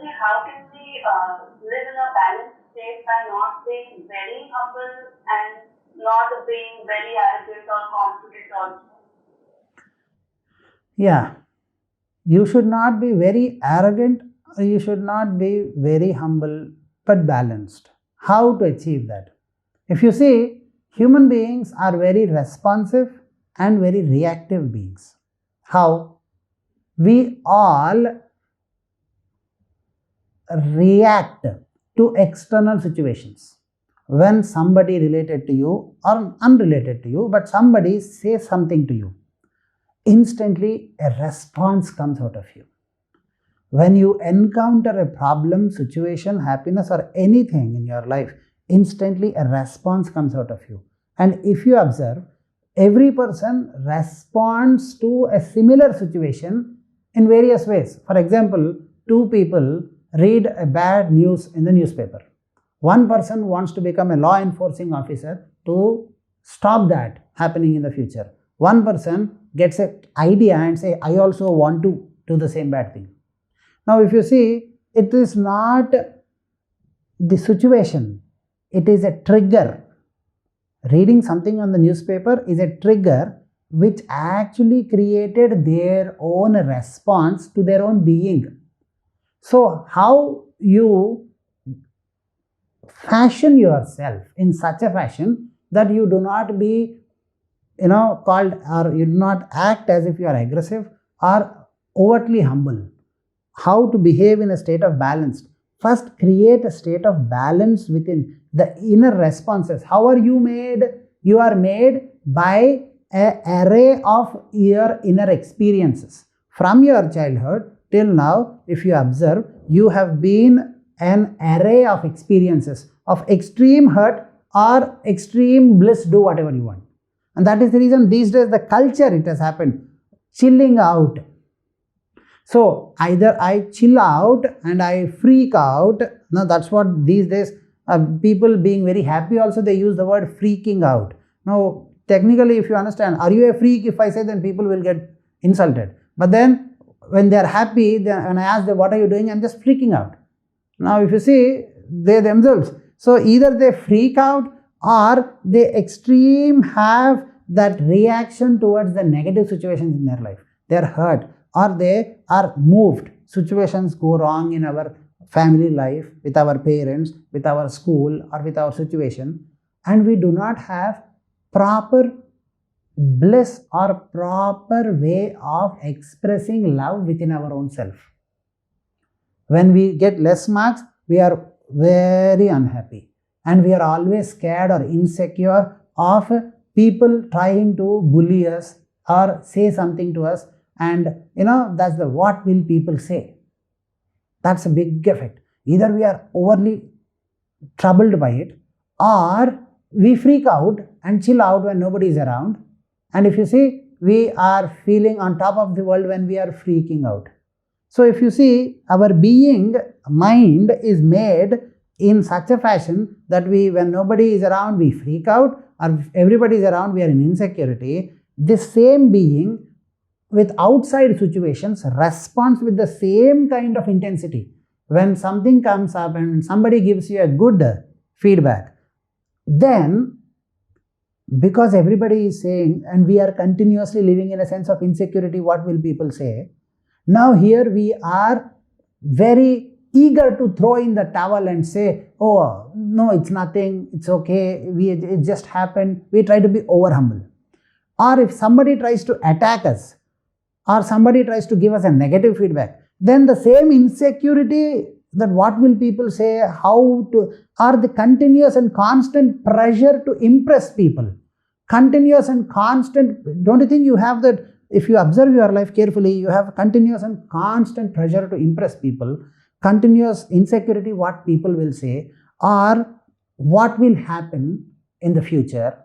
actually, how can we live in a balanced state by not being very humble and not being very arrogant or confident also? Yeah, you should not be very arrogant, you should not be very humble, but balanced. How to achieve that? If you see, human beings are very responsive and very reactive beings. How? We all react to external situations. When somebody related to you or unrelated to you, but somebody says something to you, instantly a response comes out of you. When you encounter a problem, situation, happiness, or anything in your life, instantly a response comes out of you. And if you observe, every person responds to a similar situation in various ways. For example, two people read a bad news in the newspaper. One person wants to become a law enforcing officer to stop that happening in the future. One person gets an idea and say, I also want to do the same bad thing. Now, if you see, it is not the situation, it is a trigger. Reading something on the newspaper is a trigger which actually created their own response to their own being. So, how you fashion yourself in such a fashion that you do not be, called, or you do not act as if you are aggressive or overtly humble. How to behave in a state of balance. First, create a state of balance within the inner responses. How are you made? You are made by an array of your inner experiences. From your childhood till now, if you observe, you have been an array of experiences of extreme hurt or extreme bliss. Do whatever you want. And that is the reason these days the culture, it has happened. Chilling out. So either I chill out and I freak out. Now that's what these days people being very happy also, they use the word freaking out. Now technically, if you understand, are you a freak? If I say, then people will get insulted. But then when they are happy, when I ask them, what are you doing? I'm just freaking out. Now if you see, they themselves. So either they freak out or they extreme have that reaction towards the negative situations in their life. They are hurt or they are moved. Situations go wrong in our family life, with our parents, with our school, or with our situation, and we do not have proper bliss or proper way of expressing love within our own self. When we get less marks, we are very unhappy and we are always scared or insecure of people trying to bully us or say something to us. And that's the what will people say. That's a big effect. Either we are overly troubled by it or we freak out and chill out when nobody is around. And if you see, we are feeling on top of the world when we are freaking out. So if you see, our being, mind is made in such a fashion that when nobody is around, we freak out, or if everybody is around, we are in insecurity. This same being with outside situations responds with the same kind of intensity. When something comes up and somebody gives you a good feedback, then because everybody is saying, and we are continuously living in a sense of insecurity, what will people say? Now here we are very eager to throw in the towel and say, oh no, it's nothing, it's okay, it just happened. We try to be over humble. Or if somebody tries to attack us, or somebody tries to give us a negative feedback, then the same insecurity, that what will people say, how to, or the continuous and constant pressure to impress people. Continuous and constant, don't you think you have that? If you observe your life carefully, you have continuous and constant pressure to impress people, continuous insecurity what people will say, or what will happen in the future,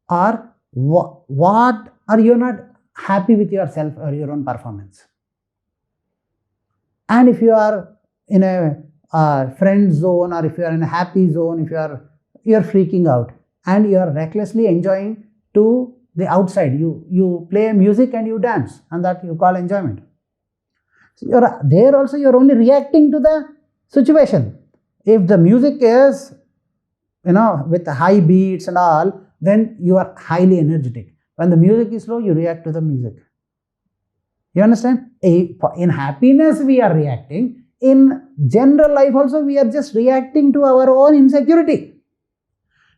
or what are you not happy with yourself or your own performance. And if you are in a friend zone, or if you are in a happy zone, if you're freaking out and you are recklessly enjoying to the outside, you play music and you dance, and that you call enjoyment. So there also you're only reacting to the situation. If the music is, with high beats and all, then you are highly energetic. When the music is slow, you react to the music. You understand? In happiness, we are reacting. In general life also, we are just reacting to our own insecurity.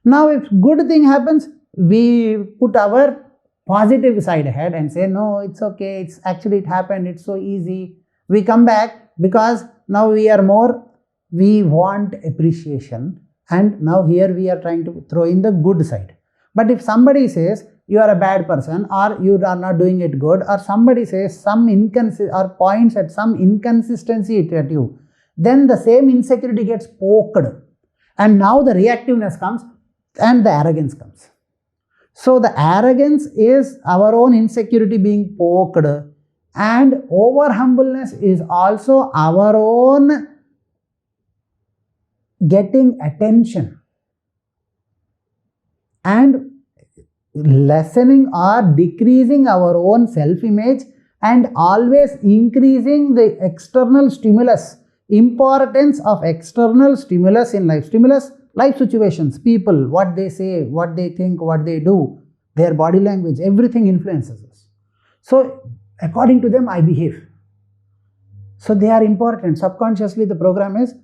Now, if good thing happens, we put our positive side ahead and say, no, it's okay, it happened, it's so easy. We come back because now we want appreciation, and now here we are trying to throw in the good side. But if somebody says you are a bad person, or you are not doing it good, or somebody says or points at some inconsistency at you, then the same insecurity gets poked, and now the reactiveness comes and the arrogance comes. So the arrogance is our own insecurity being poked, and over humbleness is also our own getting attention and lessening or decreasing our own self-image, and always increasing the external stimulus, importance of external stimulus in life. Stimulus, life situations, people, what they say, what they think, what they do, their body language, everything influences us. So according to them, I behave. So they are important. Subconsciously, the program is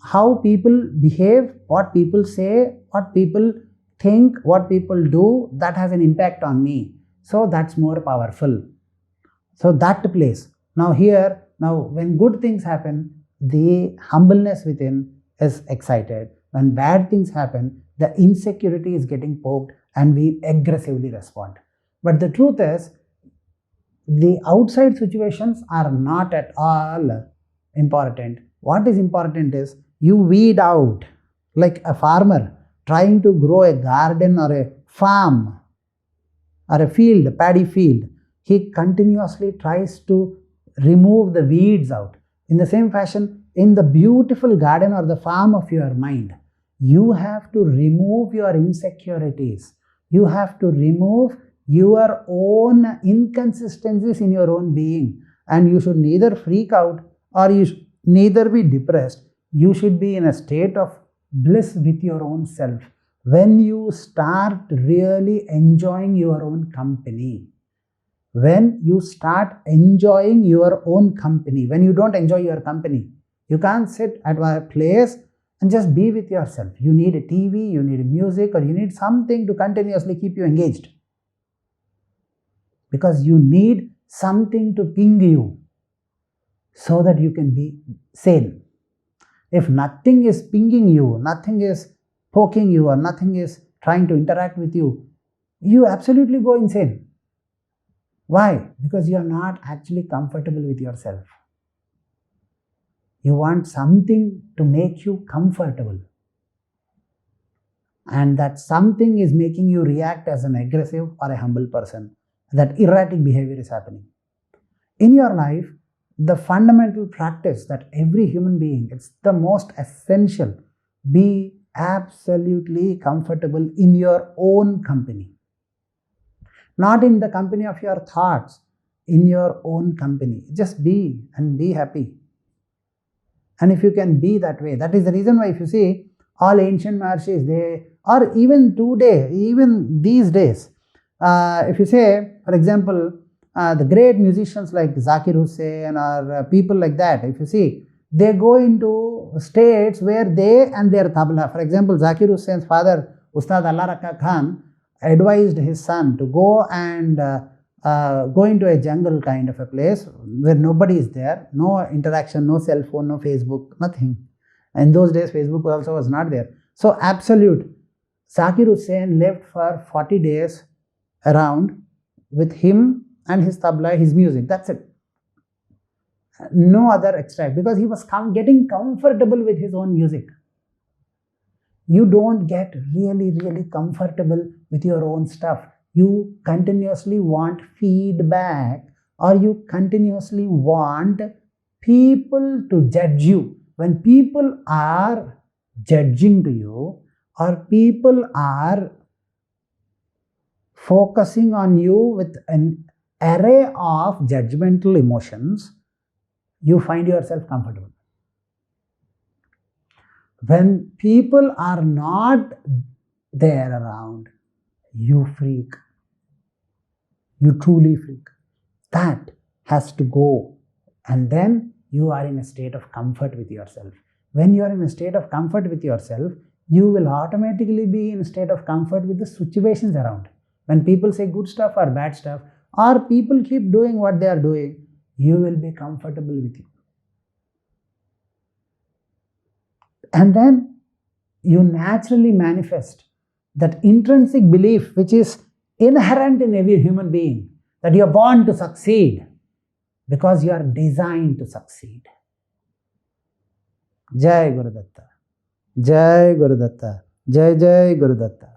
how people behave, what people say, what people think, what people do, that has an impact on me. So that's more powerful. So that plays. Now when good things happen, the humbleness within is excited. When bad things happen, the insecurity is getting poked and we aggressively respond. But the truth is, the outside situations are not at all important. What is important is you weed out, like a farmer trying to grow a garden or a farm or a field, a paddy field. He continuously tries to remove the weeds out. In the same fashion, in the beautiful garden or the farm of your mind, you have to remove your insecurities. You have to remove your own inconsistencies in your own being. And you should neither freak out or you should neither be depressed. You should be in a state of bliss with your own self when you start really enjoying your own company. When you start enjoying your own company, when you don't enjoy your company, you can't sit at a place and just be with yourself. You need a TV, you need music, or you need something to continuously keep you engaged. Because you need something to ping you so that you can be sane. If nothing is pinging you, nothing is poking you, or nothing is trying to interact with you, you absolutely go insane. Why? Because you are not actually comfortable with yourself. You want something to make you comfortable. And that something is making you react as an aggressive or a humble person. That erratic behavior is happening. In your life, the fundamental practice that every human being, it's the most essential, be absolutely comfortable in your own company. Not in the company of your thoughts, in your own company. Just be and be happy. And if you can be that way, that is the reason why if you see all ancient Maharshis, they, or even today, even these days, if you say, for example, the great musicians like Zakir Hussain or people like that, if you see, they go into states where they and their tabla, for example, Zakir Hussain's father, Ustad Allah Rakha Khan, advised his son to go and go into a jungle kind of a place where nobody is there, no interaction, no cell phone, no Facebook, nothing. In those days, Facebook also was not there. So, absolute. Zakir Hussain lived for 40 days around with him and his tabla, his music. That's it. No other extract, because he was getting comfortable with his own music. You don't get really, really comfortable with your own stuff. You continuously want feedback, or you continuously want people to judge you. When people are judging to you, or people are focusing on you with an array of judgmental emotions, you find yourself comfortable. When people are not there around, you freak. You truly freak. That has to go. And then you are in a state of comfort with yourself. When you are in a state of comfort with yourself, you will automatically be in a state of comfort with the situations around. When people say good stuff or bad stuff, or people keep doing what they are doing, you will be comfortable with you. And then you naturally manifest that intrinsic belief which is inherent in every human being, that you are born to succeed because you are designed to succeed. Jai Gurudatta. Jai Gurudatta. Jai Jai Gurudatta.